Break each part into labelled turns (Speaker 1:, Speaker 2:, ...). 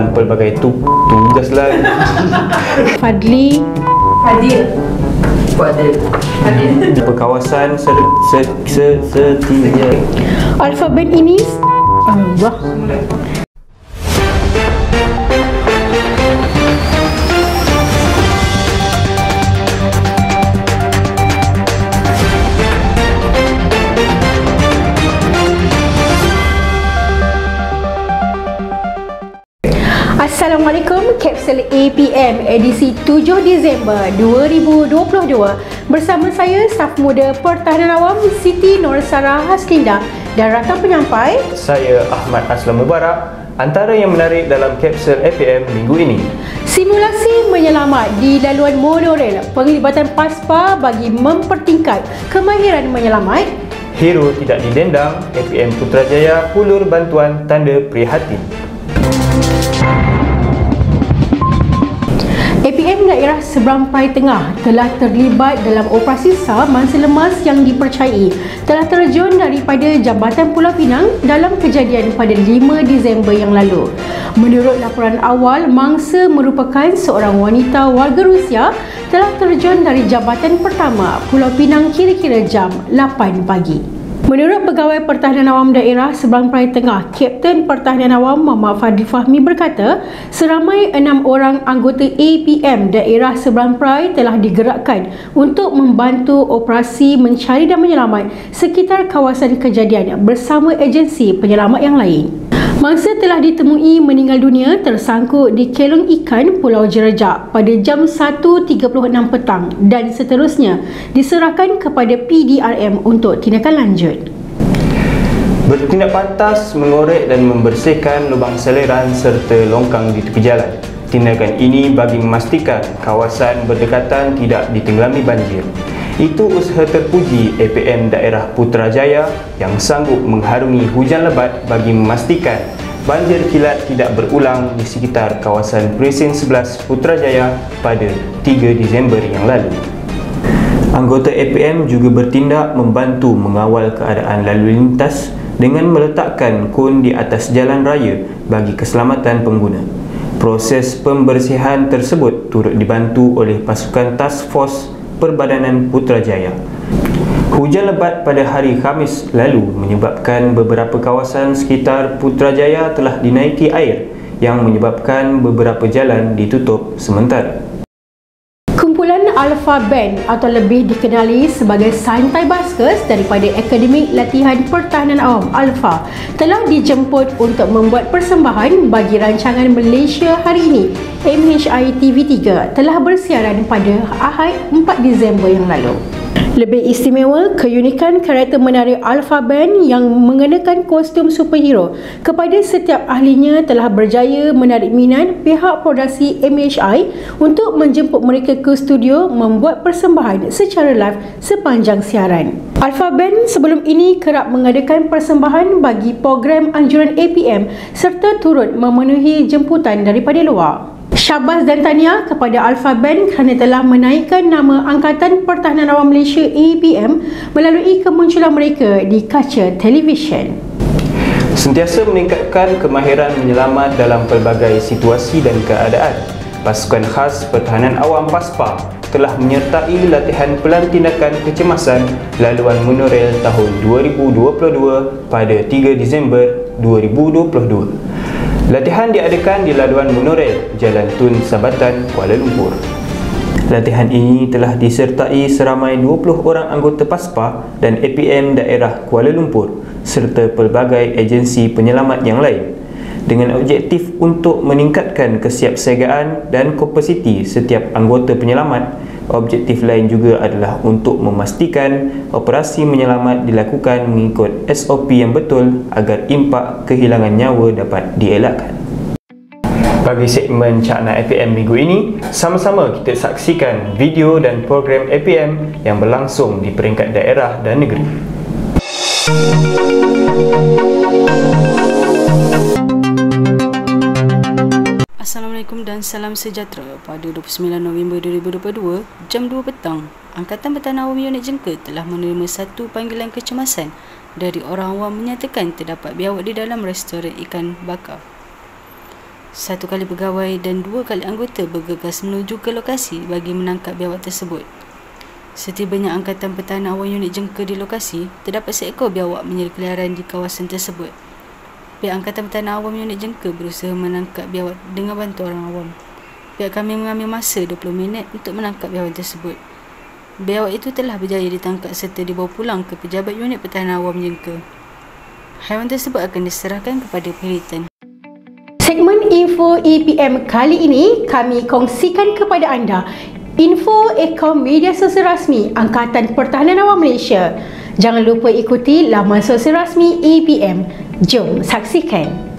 Speaker 1: pelbagai tugas lah.
Speaker 2: Fadil.
Speaker 1: Perkawasan setiap
Speaker 2: Alfabet ini Allah. Assalamualaikum, Kapsul APM edisi 7 Disember 2022 bersama saya staf muda Pertahanan Awam Siti Norsara Haslinda dan rakan penyampai
Speaker 1: saya Ahmad Aslam Mubarak. Antara yang menarik dalam Kapsul APM minggu ini:
Speaker 2: simulasi menyelamat di laluan monorail, penglibatan PASPA bagi mempertingkat kemahiran menyelamat,
Speaker 1: hero tidak didendang, APM Putrajaya hulur bantuan tanda prihatin.
Speaker 2: APM Daerah Seberang Perai Tengah telah terlibat dalam operasi SAR mangsa lemas yang dipercayai telah terjun daripada Jambatan Pulau Pinang dalam kejadian pada 5 Disember yang lalu. Menurut laporan awal, mangsa merupakan seorang wanita warga Rusia telah terjun dari Jambatan Pertama Pulau Pinang kira-kira jam 8 pagi. Menurut Pegawai Pertahanan Awam Daerah Seberang Perai Tengah, Kapten Pertahanan Awam Muhammad Fadil Fahmi berkata, seramai 6 orang anggota APM Daerah Seberang Perai telah digerakkan untuk membantu operasi mencari dan menyelamat sekitar kawasan kejadian bersama agensi penyelamat yang lain. Mangsa telah ditemui meninggal dunia tersangkut di kelong ikan Pulau Jerajak pada jam 1.36 petang dan seterusnya diserahkan kepada PDRM untuk tindakan lanjut.
Speaker 1: Bertindak pantas, mengorek dan membersihkan lubang saliran serta longkang di tepi jalan. Tindakan ini bagi memastikan kawasan berdekatan tidak ditenggelami banjir. Itu usaha terpuji APM Daerah Putrajaya yang sanggup mengharungi hujan lebat bagi memastikan banjir kilat tidak berulang di sekitar kawasan Presin 11 Putrajaya pada 3 Disember yang lalu. Anggota APM juga bertindak membantu mengawal keadaan lalu lintas dengan meletakkan kon di atas jalan raya bagi keselamatan pengguna. Proses pembersihan tersebut turut dibantu oleh pasukan Task Force Perbadanan Putrajaya. Hujan lebat pada hari Khamis lalu menyebabkan beberapa kawasan sekitar Putrajaya telah dinaiki air yang menyebabkan beberapa jalan ditutup sementara.
Speaker 2: Kumpulan Alpha Band atau lebih dikenali sebagai Santai Baskers daripada Akademik Latihan Pertahanan Awam Alpha telah dijemput untuk membuat persembahan bagi rancangan Malaysia Hari Ini. MHI TV3 telah bersiaran pada Ahad 4 Disember yang lalu. Lebih istimewa, keunikan karakter menarik Alpha Band yang mengenakan kostum superhero kepada setiap ahlinya telah berjaya menarik minat pihak produksi MHI untuk menjemput mereka ke studio membuat persembahan secara live sepanjang siaran. Alpha Band sebelum ini kerap mengadakan persembahan bagi program anjuran APM serta turut memenuhi jemputan daripada luar. Syabas dan tahniah kepada Alpha Band kerana telah menaikkan nama Angkatan Pertahanan Awam Malaysia APM melalui kemunculan mereka di kaca televisyen.
Speaker 1: Sentiasa meningkatkan kemahiran menyelamat dalam pelbagai situasi dan keadaan, Pasukan Khas Pertahanan Awam PASPA telah menyertai latihan pelantindakan kecemasan laluan monorail tahun 2022 pada 3 Disember 2022. Latihan diadakan di laluan monorail Jalan Tun Sabatan, Kuala Lumpur. Latihan ini telah disertai seramai 20 orang anggota PASPA dan APM Daerah Kuala Lumpur serta pelbagai agensi penyelamat yang lain dengan objektif untuk meningkatkan kesiapsiagaan dan kapasiti setiap anggota penyelamat. Objektif lain juga adalah untuk memastikan operasi menyelamat dilakukan mengikut SOP yang betul agar impak kehilangan nyawa dapat dielakkan. Bagi segmen Cakna APM minggu ini, sama-sama kita saksikan video dan program APM yang berlangsung di peringkat daerah dan negeri.
Speaker 3: Assalamualaikum dan salam sejahtera. Pada 29 November 2022, jam 2 petang, Angkatan Pertahanan Awam Unit Jengke telah menerima satu panggilan kecemasan dari orang awam menyatakan terdapat biawak di dalam restoran ikan bakar. 1 kali pegawai dan 2 kali anggota bergegas menuju ke lokasi bagi menangkap biawak tersebut. Setibanya Angkatan Pertahanan Awam unit jengka di lokasi, terdapat seekor biawak menyeri keliaran di kawasan tersebut. Pihak Angkatan Pertahanan Awam unit jengka berusaha menangkap biawak dengan bantu orang awam. Pihak kami mengambil masa 20 minit untuk menangkap biawak tersebut. Biawak itu telah berjaya ditangkap serta dibawa pulang ke pejabat unit Pertahanan Awam jengka. Haiwan tersebut akan diserahkan kepada penelitian.
Speaker 2: Segmen Info APM kali ini kami kongsikan kepada anda info akaun media sosial rasmi Angkatan Pertahanan Awam Malaysia. Jangan lupa ikuti laman sosial rasmi APM. Jom saksikan.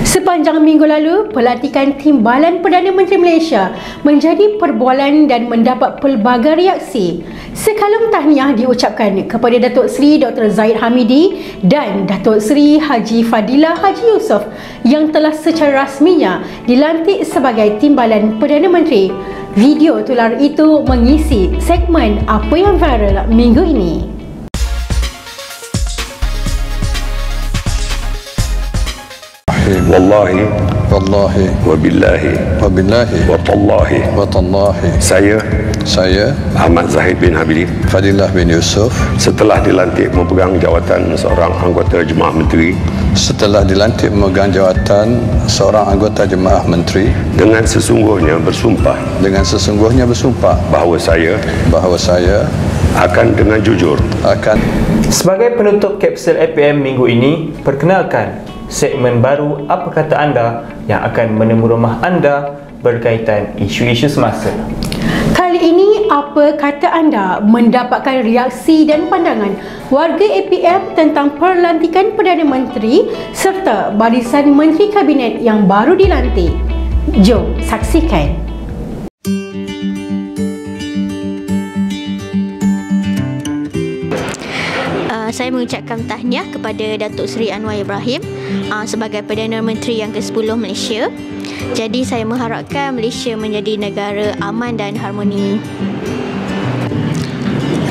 Speaker 2: Sepanjang minggu lalu, pelantikan Timbalan Perdana Menteri Malaysia menjadi perbualan dan mendapat pelbagai reaksi. Sekalum tahniah diucapkan kepada Datuk Seri Dr. Zahid Hamidi dan Datuk Seri Haji Fadilah Haji Yusof yang telah secara rasminya dilantik sebagai Timbalan Perdana Menteri. Video tular itu mengisi segmen Apa Yang Viral minggu ini.
Speaker 4: Wallahi wabillahi watallahi saya Ahmad Zahid bin Hamidi
Speaker 5: Fadilah bin Yusof
Speaker 4: setelah dilantik memegang jawatan seorang anggota Jemaah Menteri
Speaker 5: Jemaah Menteri
Speaker 4: dengan sesungguhnya bersumpah bahawa saya akan dengan jujur
Speaker 1: Sebagai penutup kapsul APM minggu ini, perkenalkan segmen baru Apa Kata Anda yang akan menemu rumah anda berkaitan isu-isu semasa.
Speaker 2: Kali ini, Apa Kata Anda mendapatkan reaksi dan pandangan warga APM tentang perlantikan Perdana Menteri serta barisan Menteri Kabinet yang baru dilantik. Jom saksikan.
Speaker 6: Saya mengucapkan tahniah kepada Datuk Seri Anwar Ibrahim sebagai Perdana Menteri yang ke-10 Malaysia. Jadi saya mengharapkan Malaysia menjadi negara aman dan harmoni.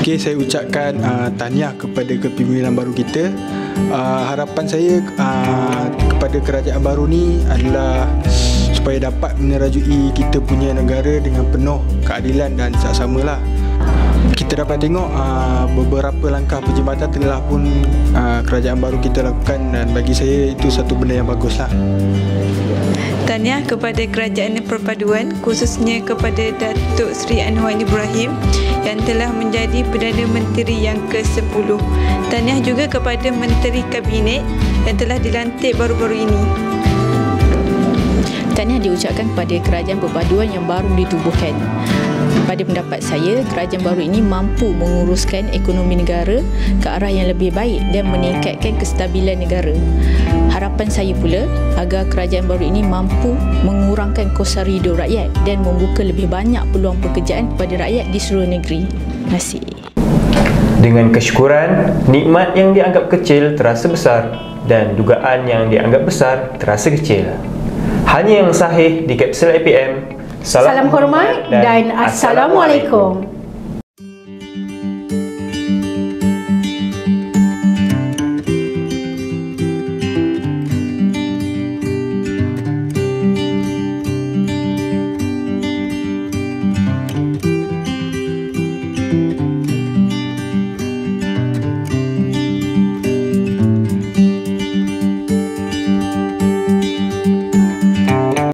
Speaker 7: Okey, saya ucapkan tahniah kepada kepimpinan baru kita. Harapan saya kepada kerajaan baru ni adalah supaya dapat menerajui kita punya negara dengan penuh keadilan dan saksamalah. Kita dapat tengok beberapa langkah perjimatan telah pun kerajaan baru kita lakukan dan bagi saya itu satu benda yang baguslah.
Speaker 8: Tahniah kepada Kerajaan Perpaduan, khususnya kepada Datuk Seri Anwar Ibrahim yang telah menjadi Perdana Menteri yang ke-10. Tahniah juga kepada Menteri Kabinet yang telah dilantik baru-baru ini.
Speaker 9: Tahniah diucapkan kepada Kerajaan Perpaduan yang baru ditubuhkan. Pada pendapat saya, kerajaan baru ini mampu menguruskan ekonomi negara ke arah yang lebih baik dan meningkatkan kestabilan negara. Harapan saya pula agar kerajaan baru ini mampu mengurangkan kos sara hidup rakyat dan membuka lebih banyak peluang pekerjaan kepada rakyat di seluruh negeri. Terima kasih.
Speaker 1: Dengan kesyukuran, nikmat yang dianggap kecil terasa besar dan dugaan yang dianggap besar terasa kecil. Hanya yang sahih di kapsul APM.
Speaker 2: Salam hormat dan Assalamualaikum.